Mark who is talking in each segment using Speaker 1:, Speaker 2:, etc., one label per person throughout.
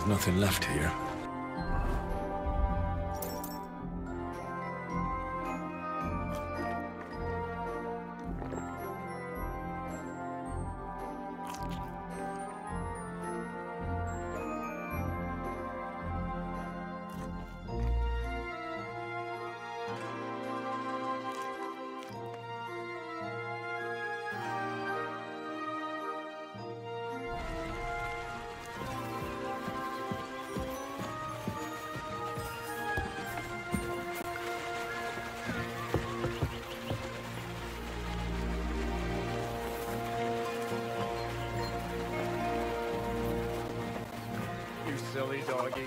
Speaker 1: Nothing left here.
Speaker 2: Silly doggy.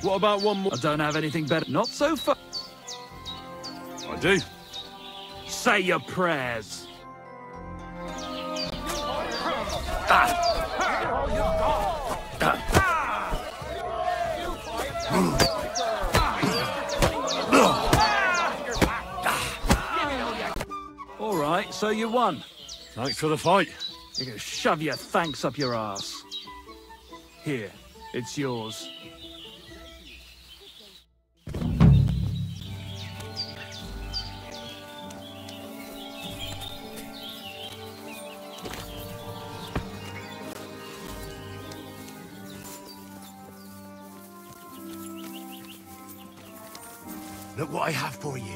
Speaker 1: What about one more?
Speaker 3: I don't have anything better. Not so far.
Speaker 1: I do.
Speaker 3: Say your prayers. All right, so you won.
Speaker 1: Thanks for the fight.
Speaker 3: You can shove your thanks up your ass. Here, it's yours.
Speaker 4: Look what I have for you.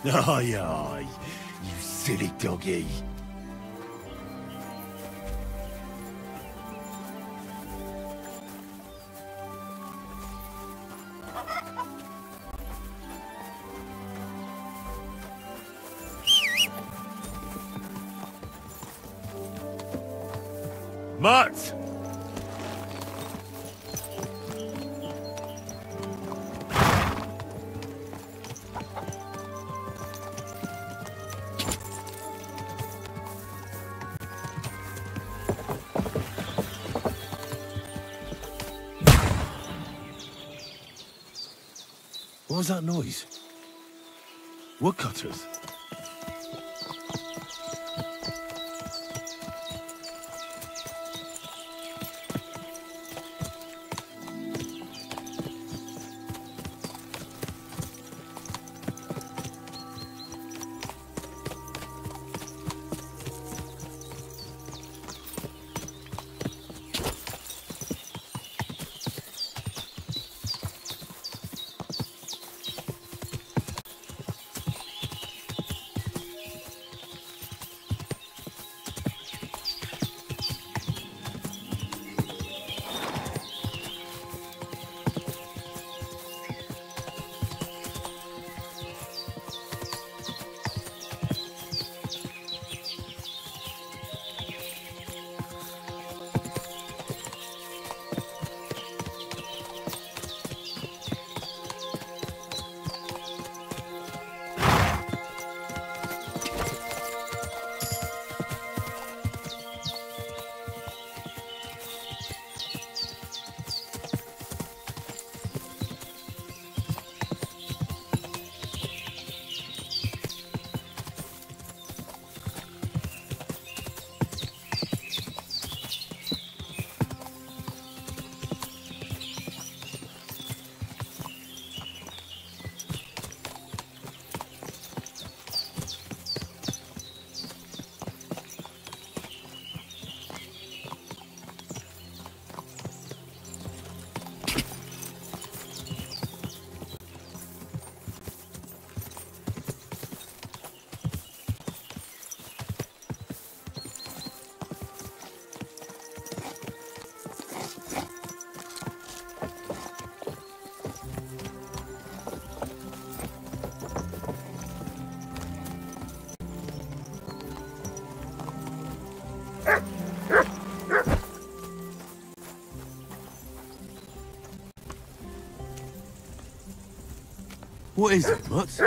Speaker 4: Aye, aye, you silly doggy. Mutt! What was that noise? Woodcutters? What is it, Mutz?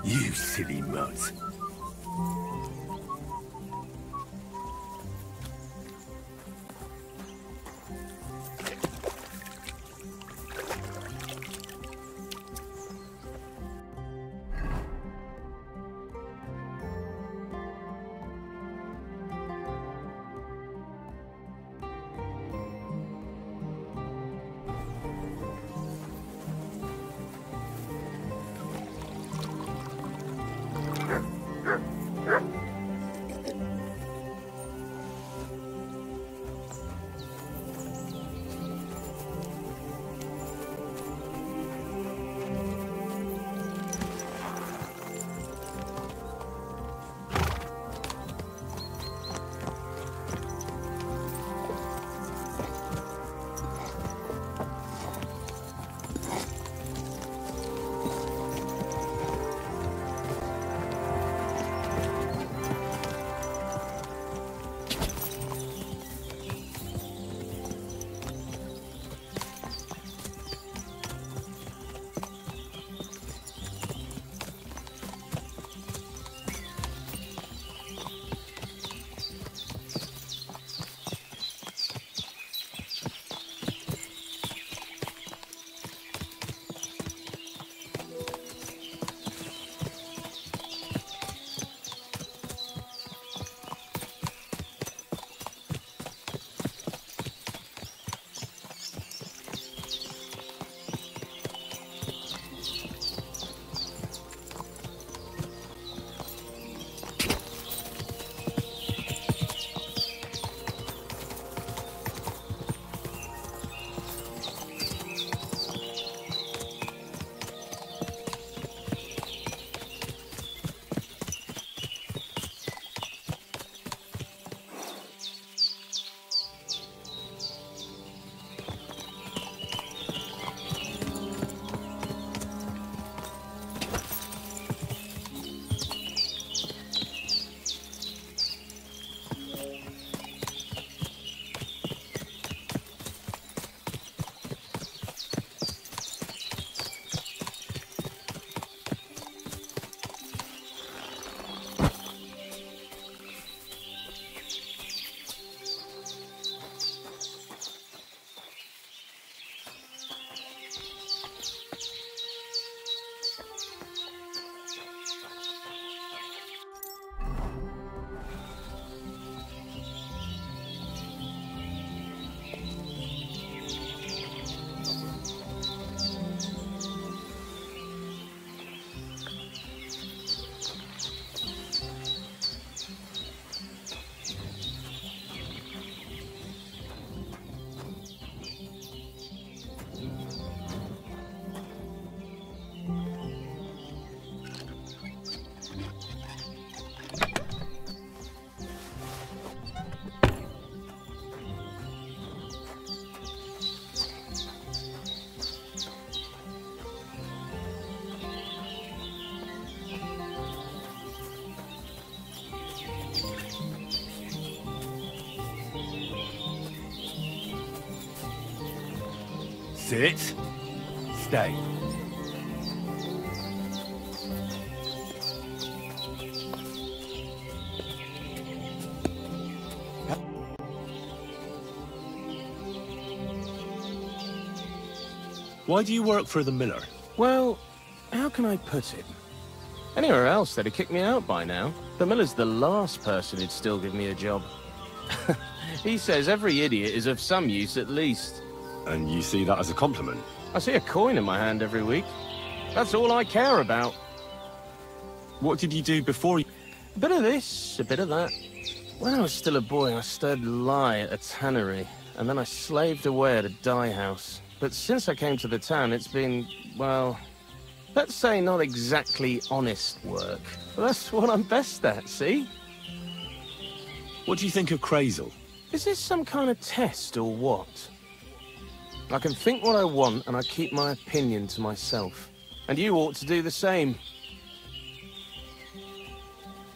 Speaker 4: You silly Mutz. Sit. Stay.
Speaker 2: Why do you work for the miller?
Speaker 5: Well, how can I put it? Anywhere else, they'd have kicked me out by now. The miller's the last person who'd still give me a job. He says every idiot is of some use at least.
Speaker 1: And you see that as a compliment?
Speaker 5: I see a coin in my hand every week. That's all I care about.
Speaker 2: What did you do before you...
Speaker 5: A bit of this, a bit of that. When I was still a boy, I studied lie at a tannery, and then I slaved away at a dye house. But since I came to the town, it's been, well, let's say not exactly honest work. But that's what I'm best at, see?
Speaker 2: What do you think of Crazel?
Speaker 5: Is this some kind of test or what? I can think what I want, and I keep my opinion to myself. And you ought to do the same.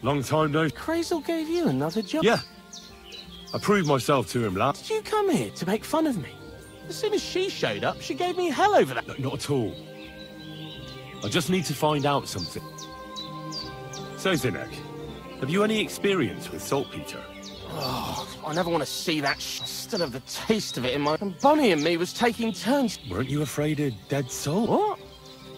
Speaker 1: Long time no...
Speaker 5: Crazel gave you another job?
Speaker 1: Yeah. I proved myself to him, lad.
Speaker 5: Did you come here to make fun of me? As soon as she showed up, she gave me hell over that.
Speaker 2: No, not at all. I just need to find out something. So, Zinek, have you any experience with saltpeter?
Speaker 5: Oh, I never want to see that I still have the taste of it in my... And Bonnie and me was taking turns.
Speaker 2: Weren't you afraid of dead soul?
Speaker 5: What?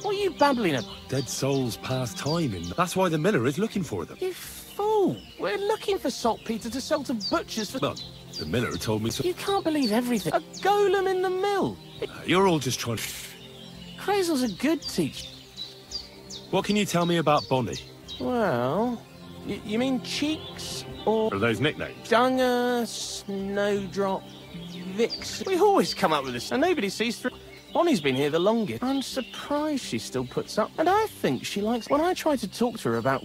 Speaker 5: What are you babbling about?
Speaker 2: Dead souls pass time, and that's why the miller is looking for them.
Speaker 5: You fool! We're looking for saltpeter to sell to butchers for...
Speaker 2: Well, the miller told me so.
Speaker 5: You can't believe everything. A golem in the mill.
Speaker 2: You're all just trying to...
Speaker 5: Crazel's a good teacher.
Speaker 2: What can you tell me about Bonnie?
Speaker 5: Well, you mean Cheeks or
Speaker 2: Are those nicknames?
Speaker 5: Dunger, Snowdrop, Vix? We always come up with this, and nobody sees through. Bonnie's been here the longest. I'm surprised she still puts up, and I think she likes... When I try to talk to her about...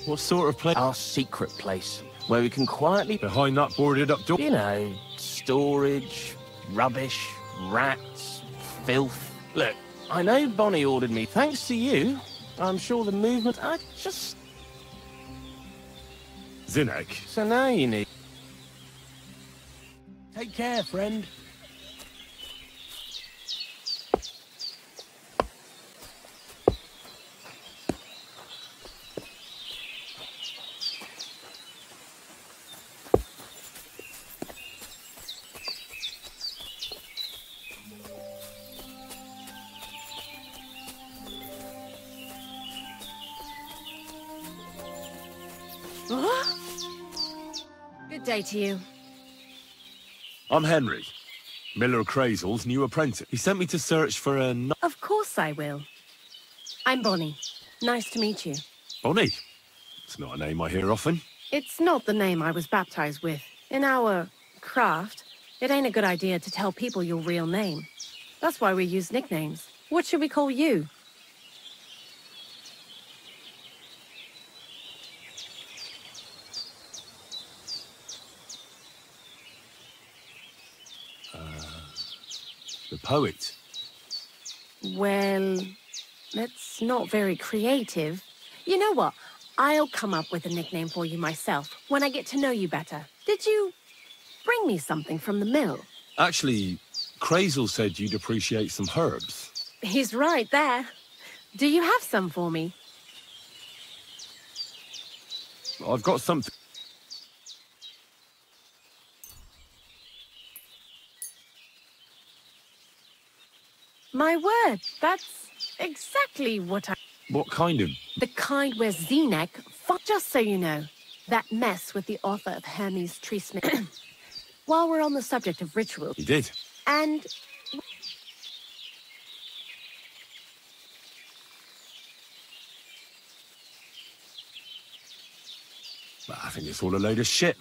Speaker 2: What sort of place?
Speaker 5: Our secret place, where we can quietly...
Speaker 2: Behind that boarded up door?
Speaker 5: You know, storage, rubbish, rats, filth. Look, I know Bonnie ordered me. Thanks to you, I'm sure the movement... I just...
Speaker 2: Zinek,
Speaker 5: So now you need...
Speaker 3: Take care, friend.
Speaker 6: Good day to you.
Speaker 2: I'm Henry, Miller Crazel's new apprentice. He sent me to search for a...
Speaker 6: Of course I will. I'm Bonnie. Nice to meet you.
Speaker 2: Bonnie? It's not a name I hear often.
Speaker 6: It's not the name I was baptized with. In our craft, it ain't a good idea to tell people your real name. That's why we use nicknames. What should we call you?
Speaker 2: The poet.
Speaker 6: Well, that's not very creative. You know what? I'll come up with a nickname for you myself when I get to know you better. Did you bring me something from the mill?
Speaker 2: Actually, Crazel said you'd appreciate some herbs.
Speaker 6: He's right there. Do you have some for me?
Speaker 2: I've got something.
Speaker 6: My word, that's exactly what I...
Speaker 2: What kind of...
Speaker 6: The kind where Zinek... Just so you know, that mess with the author of Hermes Trismegistus. While we're on the subject of rituals...
Speaker 2: He did.
Speaker 6: And...
Speaker 2: But I think it's all a load of shit.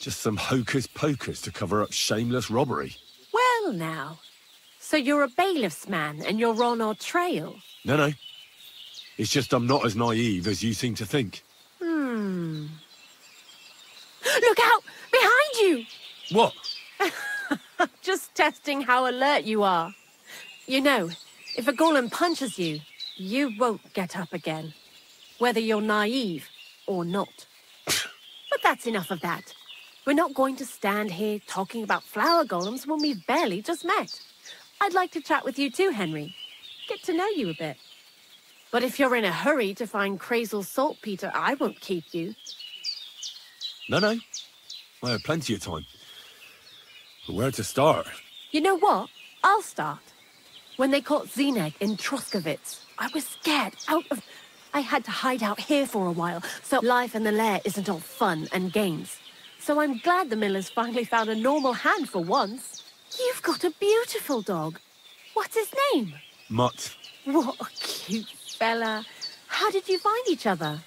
Speaker 2: Just some hocus-pocus to cover up shameless robbery.
Speaker 6: Well, now... So you're a bailiff's man and you're on our trail?
Speaker 2: No. It's just I'm not as naive as you seem to think.
Speaker 6: Look out! Behind you!
Speaker 2: What?
Speaker 6: Just testing how alert you are. You know, if a golem punches you, you won't get up again. Whether you're naive or not. But that's enough of that. We're not going to stand here talking about flower golems when we've barely just met. I'd like to chat with you too, Henry. Get to know you a bit. But if you're in a hurry to find Crazel's saltpeter, I won't keep you.
Speaker 2: No. I have plenty of time. But where to start?
Speaker 6: You know what? I'll start. When they caught Zineg in Troskovitz, I was scared out of... I had to hide out here for a while, so life in the lair isn't all fun and games. So I'm glad the miller's finally found a normal hand for once. You've got a beautiful dog. What's his name?
Speaker 2: Mutt.
Speaker 6: What a cute fella. How did you find each other?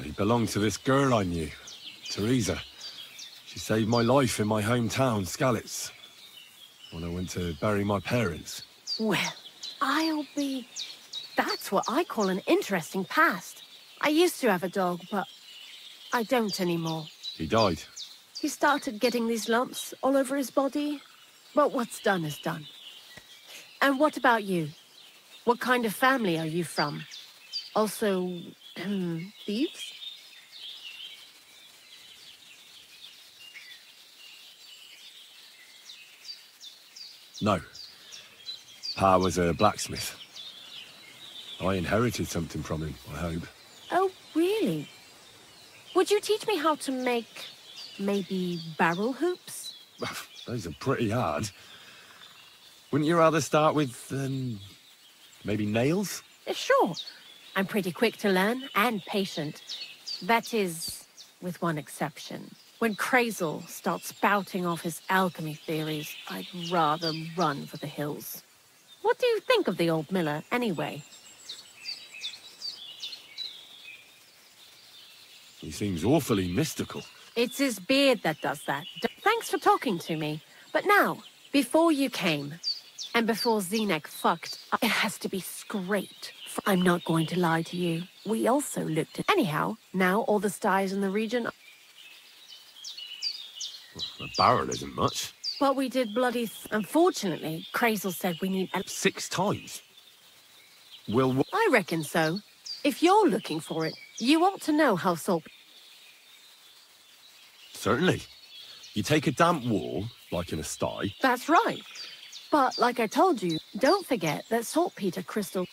Speaker 2: He belonged to this girl I knew, Teresa. She saved my life in my hometown, Skalitz, when I went to bury my parents.
Speaker 6: Well, I'll be... That's what I call an interesting past. I used to have a dog, but I don't anymore.
Speaker 2: He died.
Speaker 6: He started getting these lumps all over his body, but what's done is done. And what about you? What kind of family are you from? Also, thieves?
Speaker 2: No. Pa was a blacksmith. I inherited something from him, I hope.
Speaker 6: Oh, really? Would you teach me how to make, maybe, barrel hoops?
Speaker 2: Those are pretty hard. Wouldn't you rather start with, maybe nails?
Speaker 6: Sure. I'm pretty quick to learn and patient. That is, with one exception. When Krazel starts spouting off his alchemy theories, I'd rather run for the hills. What do you think of the old miller, anyway?
Speaker 2: He seems awfully mystical.
Speaker 6: It's his beard that does that. Thanks for talking to me. But now, before you came, and before Zenek fucked, it has to be scraped. I'm not going to lie to you. We also looked at... Anyhow, now all the styes in the region...
Speaker 2: A barrel isn't much.
Speaker 6: But we did bloody... Unfortunately, Krazel said we need...
Speaker 2: 6 times? Will...
Speaker 6: I reckon so. If you're looking for it, you ought to know how salt...
Speaker 2: Certainly. You take a damp wall, like in a sty.
Speaker 6: That's right. But, like I told you, don't forget that saltpeter crystal...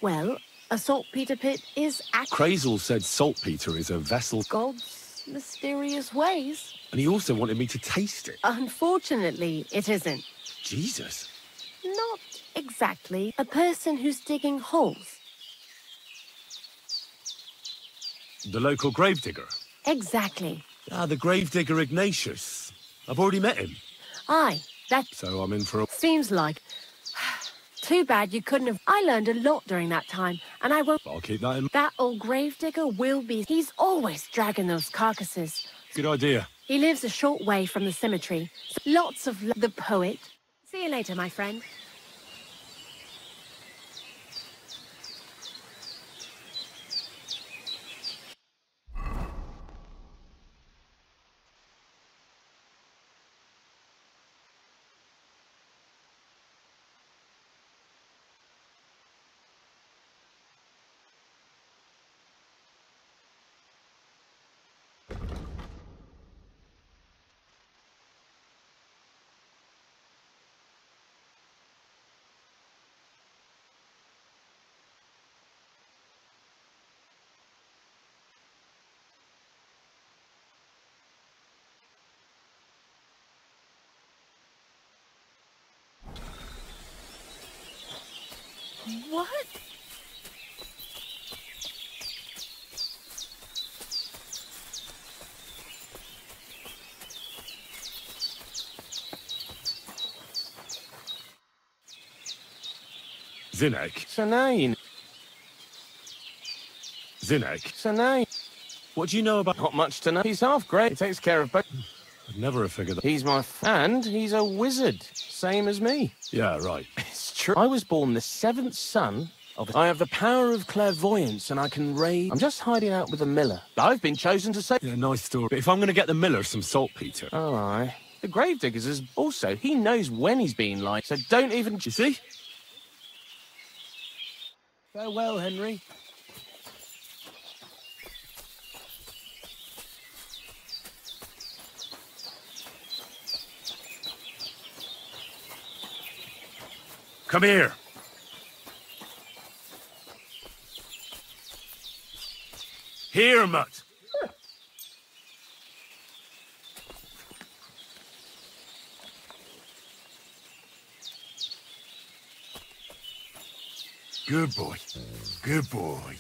Speaker 6: Well, a saltpeter pit is
Speaker 2: Krazel said saltpeter is a vessel...
Speaker 6: God's mysterious ways.
Speaker 2: And he also wanted me to taste it.
Speaker 6: Unfortunately, it isn't.
Speaker 2: Jesus.
Speaker 6: Not exactly. A person who's digging holes.
Speaker 2: The local gravedigger?
Speaker 6: Exactly.
Speaker 2: Ah, the gravedigger Ignatius. I've already met him.
Speaker 6: Aye, that
Speaker 2: So I'm in for a...
Speaker 6: seems like... Too bad you couldn't have... I learned a lot during that time, and I won't...
Speaker 2: I'll keep that in...
Speaker 6: That old gravedigger will be... He's always dragging those carcasses.
Speaker 2: Good idea.
Speaker 6: He lives a short way from the cemetery. Lots of... The poet. See you later, my friend. What?
Speaker 2: Zinek.
Speaker 5: So now you...
Speaker 2: Zinek.
Speaker 5: So now...
Speaker 2: What do you know about...
Speaker 5: Not much to know. He's half great. He takes care of both.
Speaker 2: I'd never have figured that...
Speaker 5: He's my... And he's a wizard. Same as me.
Speaker 2: Yeah, right.
Speaker 5: It's true. I was born the 7th son of... I have the power of clairvoyance and I can raid... I'm just hiding out with the miller. I've been chosen to say...
Speaker 2: Yeah, nice story. But if I'm going to get the miller some saltpeter...
Speaker 5: Oh, aye. The gravediggers is also... He knows when he's being lied, so don't even...
Speaker 2: You see?
Speaker 5: Farewell, Henry.
Speaker 2: Come here. Here, mutt.
Speaker 4: Good boy. Good boy.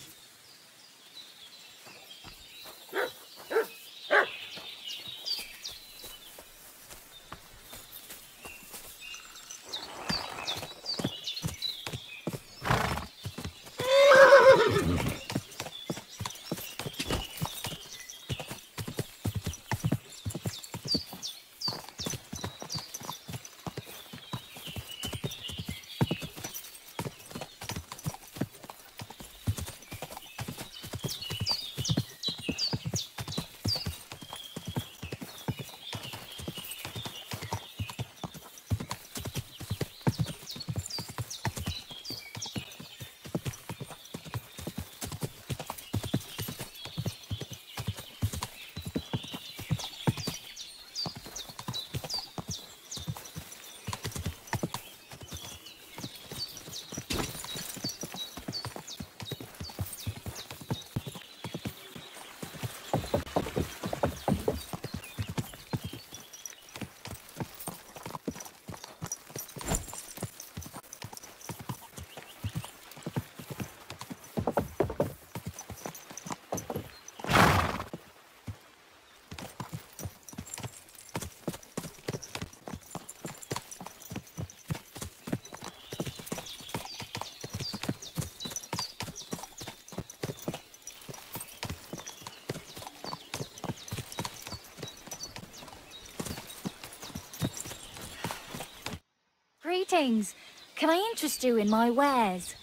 Speaker 7: Greetings. Can I interest you in my wares?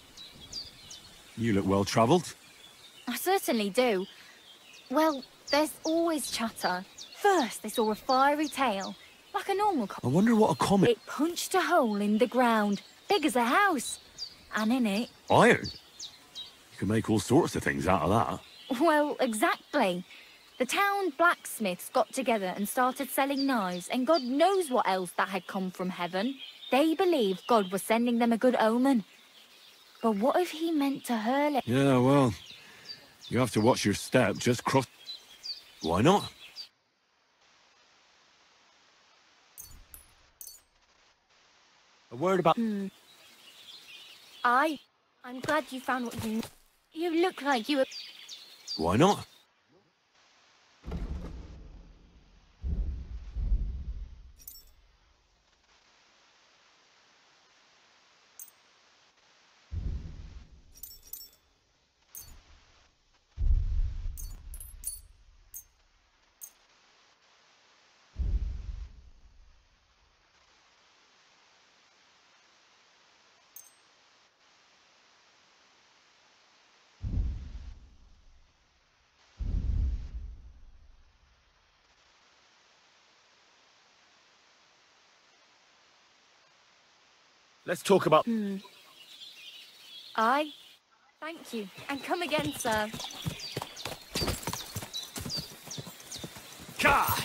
Speaker 2: You look well-travelled.
Speaker 7: I certainly do. Well, there's always chatter. First, they saw a fiery tail, like a normal
Speaker 2: I wonder what a comet...
Speaker 7: It punched a hole in the ground, big as a house. And in it...
Speaker 2: Iron? You can make all sorts of things out of that.
Speaker 7: Well, exactly. The town blacksmiths got together and started selling knives, and God knows what else that had come from heaven. They believed God was sending them a good omen. But what if he meant to hurl it?
Speaker 2: Yeah, well, you have to watch your step. Just cross... Why not?
Speaker 3: A word about...
Speaker 7: I'm glad you found what you... You look like you were...
Speaker 2: Why not?
Speaker 3: Let's talk about...
Speaker 7: Aye. Thank you. And come again, sir.
Speaker 3: Ka!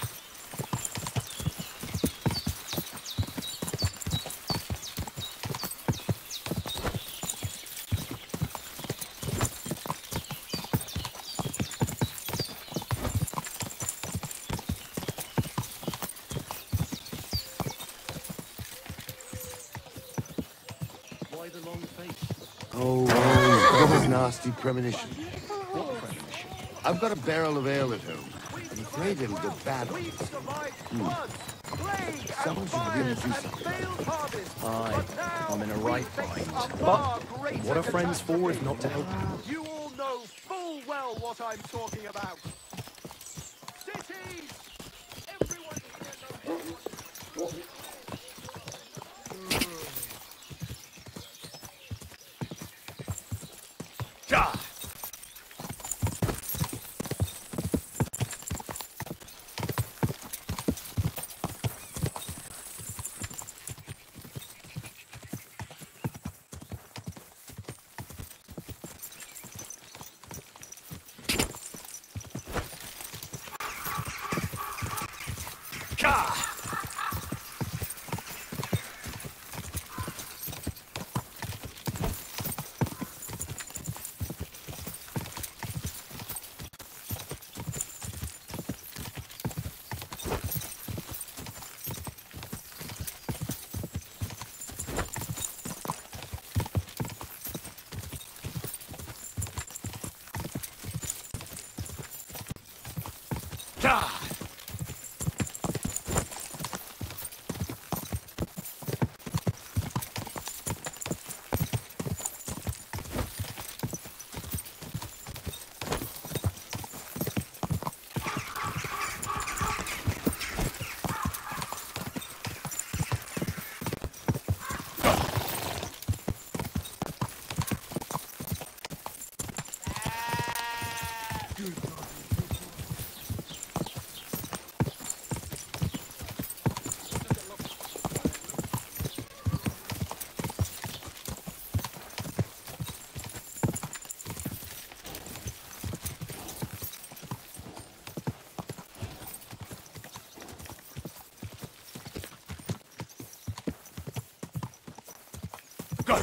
Speaker 4: Oh, that was nasty premonition. What premonition? I've got a barrel of ale at home. I'm afraid it'll go bad. Someone should really do something.
Speaker 8: Aye, I'm in a right bind. But what are friends for if not to help?
Speaker 9: You all know full well what I'm talking about. Cities! Everyone here knows.
Speaker 3: Ka! Ka! Ka! Go!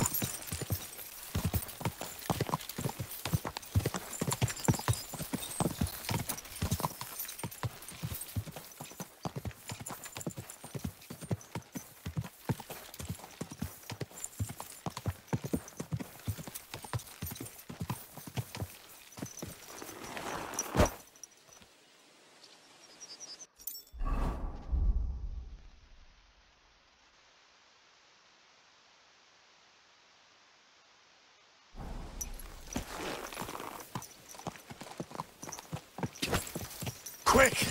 Speaker 3: Quick!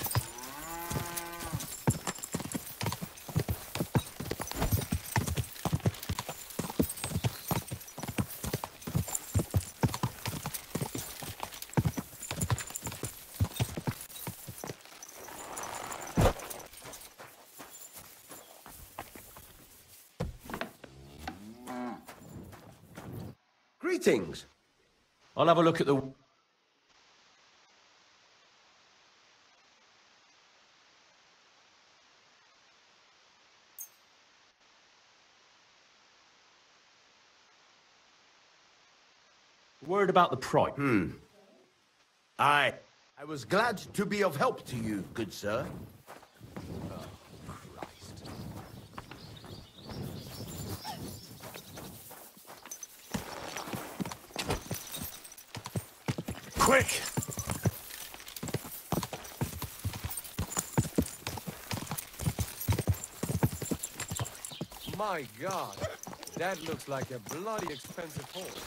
Speaker 10: Greetings.
Speaker 8: I'll have a look at the... Word about the price.
Speaker 10: I was glad to be of help to you, good sir. Oh, Christ.
Speaker 2: Quick!
Speaker 11: My God, that looks like a bloody expensive horse.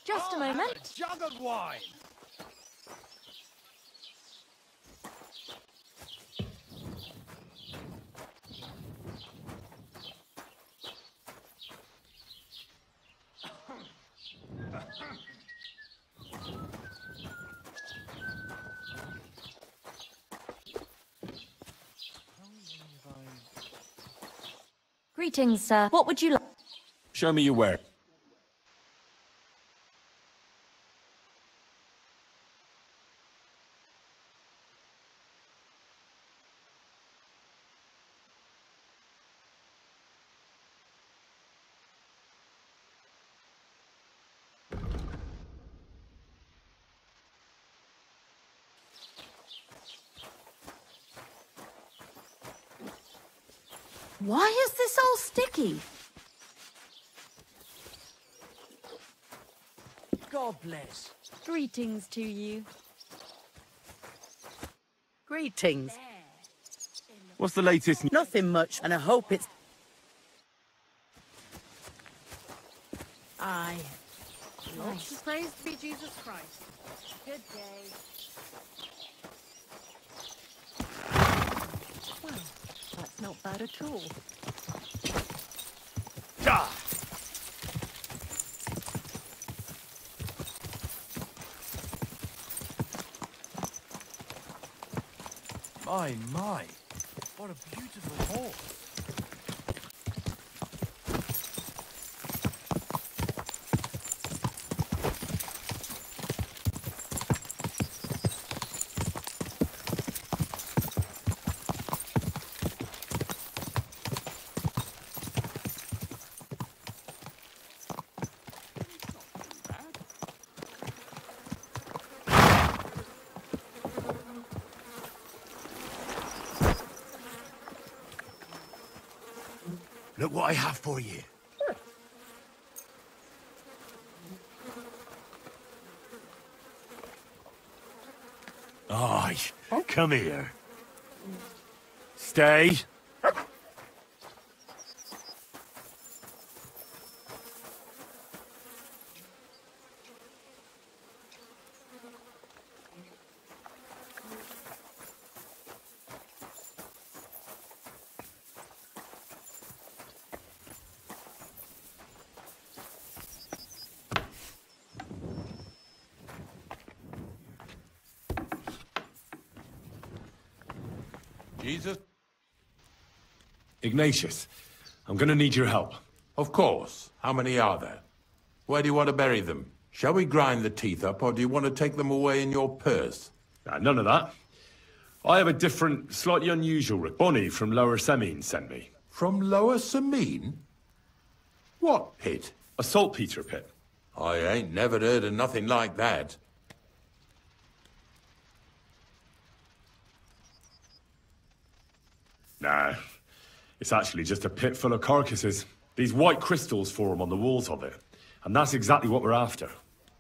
Speaker 7: Just a moment.
Speaker 11: A jug of wine.
Speaker 7: Greetings, sir. What would you like?
Speaker 2: Show me your ware.
Speaker 6: Why is this all sticky?
Speaker 12: God bless.
Speaker 13: Greetings to you.
Speaker 12: Greetings.
Speaker 2: What's the latest?
Speaker 12: Nothing much, and I hope it's...
Speaker 13: Aye.
Speaker 6: Nice. Praised be Jesus Christ.
Speaker 7: Good day.
Speaker 13: Well, that's not bad at all.
Speaker 11: My, what a beautiful horse.
Speaker 10: Look what I have for you.
Speaker 2: Aye, come here. Stay.
Speaker 14: Jesus?
Speaker 2: Ignatius, I'm gonna need your help.
Speaker 14: Of course. How many are there? Where do you want to bury them? Shall we grind the teeth up, or do you want to take them away in your purse?
Speaker 2: None of that. I have a different, slightly unusual request. Bonnie from Lower Semine sent me.
Speaker 14: From Lower Semine? What pit?
Speaker 2: A saltpeter pit.
Speaker 14: I ain't never heard of nothing like that.
Speaker 2: Nah, it's actually just a pit full of carcasses. These white crystals form on the walls of it. And that's exactly what we're after.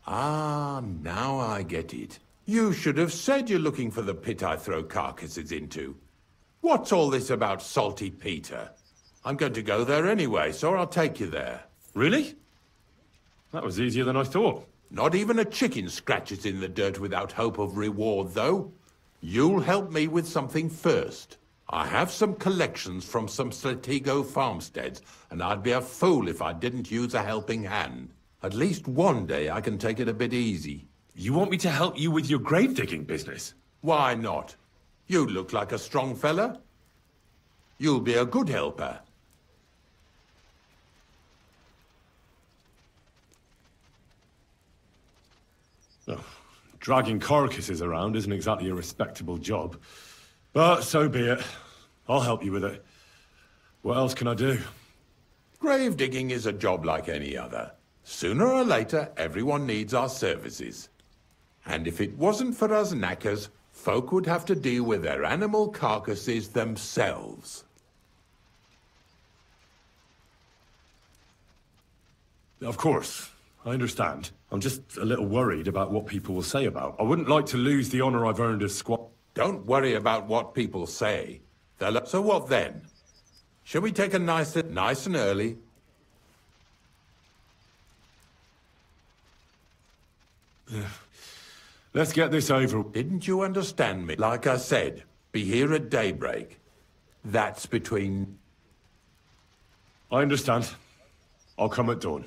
Speaker 14: Ah, now I get it. You should have said you're looking for the pit I throw carcasses into. What's all this about Salty Peter? I'm going to go there anyway, so I'll take you there.
Speaker 2: Really? That was easier than I thought.
Speaker 14: Not even a chicken scratches in the dirt without hope of reward, though. You'll help me with something first. I have some collections from some Stratego farmsteads, and I'd be a fool if I didn't use a helping hand. At least one day I can take it a bit easy.
Speaker 2: You want me to help you with your grave-digging business?
Speaker 14: Why not? You look like a strong fella. You'll be a good helper.
Speaker 2: Oh, dragging carcasses around isn't exactly a respectable job. But so be it. I'll help you with it. What else can I do?
Speaker 14: Grave digging is a job like any other. Sooner or later, everyone needs our services. And if it wasn't for us knackers, folk would have to deal with their animal carcasses themselves.
Speaker 2: Of course. I understand. I'm just a little worried about what people will say about. I wouldn't like to lose the honor I've earned as squat.
Speaker 14: Don't worry about what people say. So what then? Shall we take a nice and early?
Speaker 2: Let's get this over.
Speaker 14: Didn't you understand me? Like I said, be here at daybreak. That's between...
Speaker 2: I understand. I'll come at dawn.